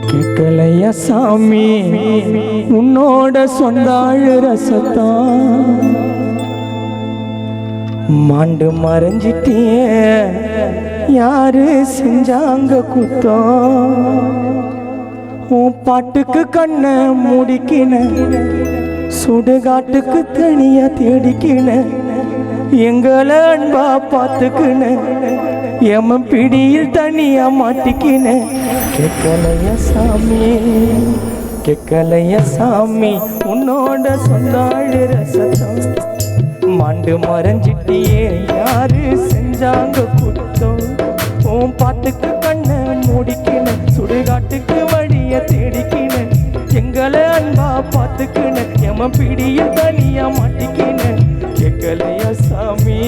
கேட்கலையா சாமி உன்னோட சொந்தாழ் ரசத்தான் மாண்டு மறைஞ்சிட்டிய யாரு செஞ்சாங்க குத்தம் உன் பாட்டுக்கு கண்ண முடிக்கின சுடுகாட்டுக்கு தனிய தேடிக்கின எங்களை அன்பா பார்த்துக்கின எம பிடியில் தனியா மாட்டிக்கின கேட்கலையா சாமி கேட்கலையா சாமி உன்னோட சொந்தாழ் ரசத்தம் மாண்டு மறைஞ்சிட்டியே யாரு செஞ்சாங்க குத்தம் உன் பாட்டுக்கு கண்ண முடிக்கின சுடுகாட்டுக்கு வழிய தேடிக்கின எங்களை அன்பா பார்த்துக்கின எம பிடியில் தனியா மாட்டிக்கின கேட்கலையா சாமி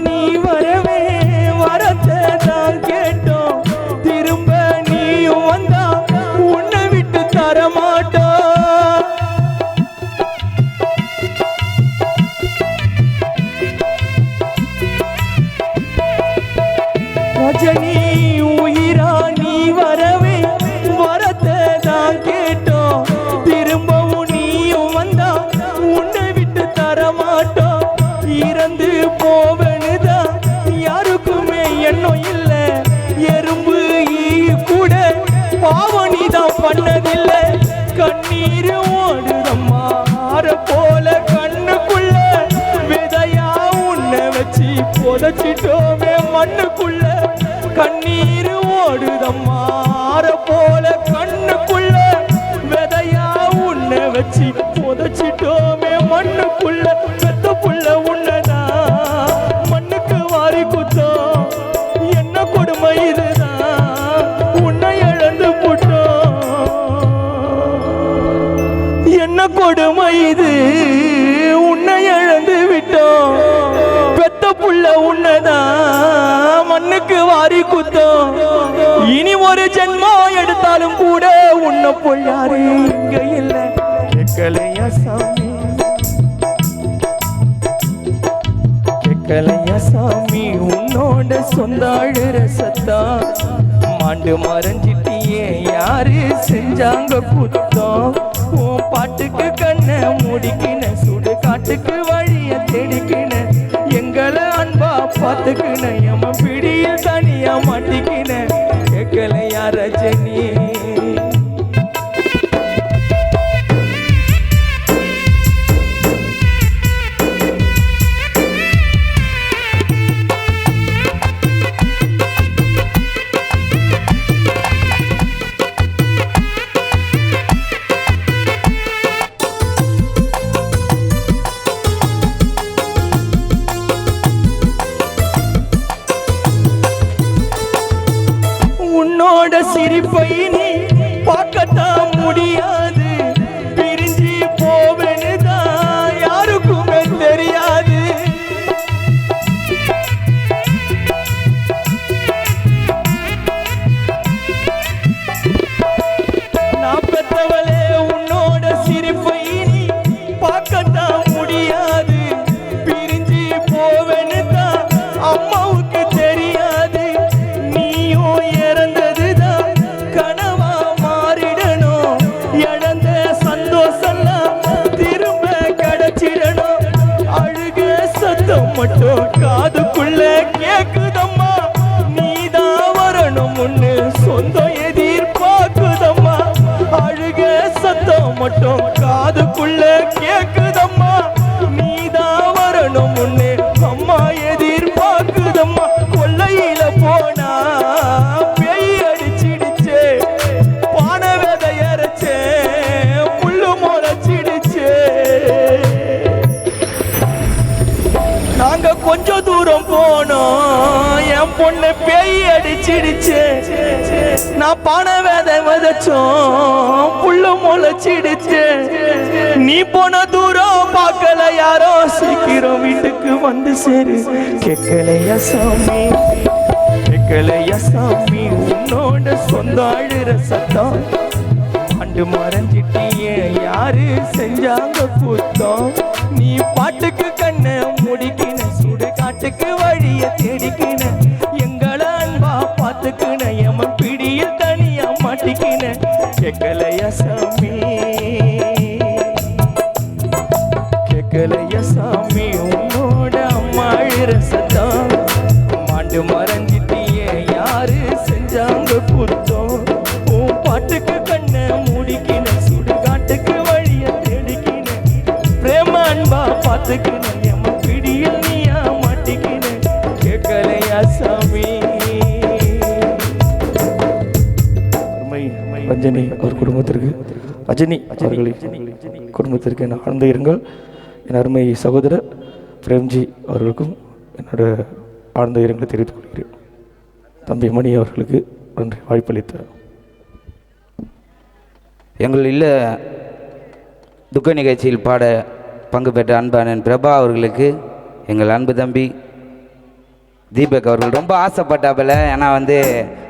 நீ வரவே வரத்தை தான் கேட்டோம் திரும்ப நீயும் வந்தா உன்னை விட்டு தரமாட்டோம் ரஜினி உயிரா நீ வரவே வரத்தை தான் கேட்டோம் திரும்பவும் நீயும் வந்தா உன்னை விட்டு தரமாட்டோம் இறந்து போவனுதான் யாருக்குமே எண்ணம் இல்ல எறும்பு கூட பாவனிதான் பண்ணதில்லை கண்ணீர் ஓடுதம்மா ஆற போல கண்ணுக்குள்ள விதையா உன்னை வச்சு புதைச்சிட்டோமே மண்ணுக்குள்ள கண்ணீர் ஓடுதம்மா ஆற போல கண்ணுக்குள்ள விதையா உன்னை வச்சு புதைச்சிட்டோமே மண்ணுக்குள்ள பெத்த புள்ள உன்னதான் மண்ணுக்கு வாரி குத்தோம் என்ன கொடுமை இதுதான் உன்னை இழந்து போட்டோம் என்ன கொடுமை இது உன்னை இழந்து விட்டோம் பெத்த புள்ள உன்னதான் மண்ணுக்கு வாரி குத்தோம் இனி ஒரு ஜென்மம் எடுத்தாலும் கூட உன்னை போல் யாரு இங்க இல்லை கேட்கலையா சாமி கேட்கலையா சாமி உன்னோட சொந்தாழ் ரசத்தான் மாண்டு மறைஞ்சிட்டியே யாரு செஞ்சாங்க குத்தம் உன் பாட்டுக்கு கண்ண முடிக்கின சுடு காட்டுக்கு வழிய தேடிக்கின எங்களை அன்பா பார்த்துக்கின எம பிடியில் தனியா மாட்டிக்கின கேட்கலையா ரஜினி உன்னோட சிரிப்பை நீ பார்க்கத்தான் முடியாது பிரிஞ்சு போவேனுதான் யாருக்குமே தெரியாது நான் பெற்றவளே உன்னோட சிரிப்பை நீ பார்க்கத்தான் முடியாது பிரிஞ்சு போவேனுதான் அம்மாவுக்கு தெரியாது நீயும் இறந்ததுதான் கனவா மாறிடணும் இழந்த சந்தோஷம்லாம் திரும்ப கிடைச்சிடணும் அழுக சத்தம் மட்டும் காதுக்குள்ள கேக்குதம்மா நீதான் வரணும் முன்னு சொந்தம் எதிர்பார்க்குதம்மா அழுக சத்தம் மட்டும் காதுக்குள்ள கேக்குதம்மா நீதான் வரணும் முன்னு அம்மா எதிர்பார்க்குதம்மா கொல்லையில போனா பேய் அடிச்சிடுச்சே பானை விதை அரைச்சே புல்லு முளைச்சிடுச்சே நாங்க கொஞ்சம் தூரம் போனோம் என் பொண்ணு பேய் அடிச்சிடுச்சே நான் பானை விதைச்சோம் புல்லு முளைச்சிடுச்சு. நீ போன தூரம் பார்க்கல யாரோ, சீக்கிரம் வீட்டுக்கு வந்து சேரு. கேட்கலையா சாமி, கேட்கலையா சாமி, உன்னோட சொந்த அழுற சத்தம். ஆண்டு மறைஞ்சிட்டியே, யாரு செஞ்சாங்க கூத்தம். நீ பாட்டுக்கு கண்ணை முடிக்கின, சுடு காட்டுக்கு வழிய தேடிக்கின. எங்களை அன்பா பார்த்துக்கின, எமன் பிடியில் தனியா மாட்டிக்கின. கேட்கலையா சாமி, கேட்கலையா சாமி, உன்னோட அம்மா அழுற சத்தம். மாண்டு மறைஞ்சிட்டியே, யாரு செஞ்சாங்க குத்தம். உன் பாட்டுக்கு கண்ணை மூடிக்கின, சுடு காட்டுக்கு வழிய தேடிக்கின. பிரேம அன்பா பார்த்துக்கின, எமன் பிடியில் நீயா மாட்டிக்கின. கேட்கலையா சாமி. ரஜினி அவர் குடும்பத்திற்கு, ரஜினி அவர்களின் குடும்பத்திற்கு என் ஆழ்ந்த இரங்கல். என் அருமை சகோதரர் பிரேம்ஜி அவர்களுக்கும் என்னோட ஆழ்ந்த இரங்கலை தெரிவித்துக் கொள்கிறேன். தம்பி மணி அவர்களுக்கு நன்றி வாய்ப்பளித்தார். எங்கள் இல்ல துக்க நிகழ்ச்சியில் பாட பங்கு பெற்ற அன்பானன் பிரபா அவர்களுக்கு எங்கள் அன்பு தம்பி தீபக் அவர்கள் ரொம்ப ஆசைப்பட்டாப்பில். ஏன்னா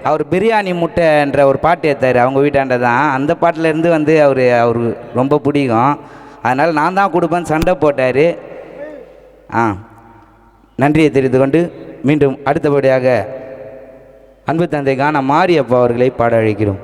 அவர் பிரியாணி முட்டைன்ற ஒரு பாட்டு ஏற்றார் அவங்க வீட்டாண்ட தான். அந்த பாட்டிலேருந்து அவருக்கு ரொம்ப பிடிக்கும். அதனால் நான் தான் கொடுப்பேன்னு சண்டை போட்டார். நன்றியை தெரிந்து கொண்டு மீண்டும் அடுத்தபடியாக அன்பு தந்தை கான மாரியப்பா அவர்களை பாட அழைக்கிறோம்.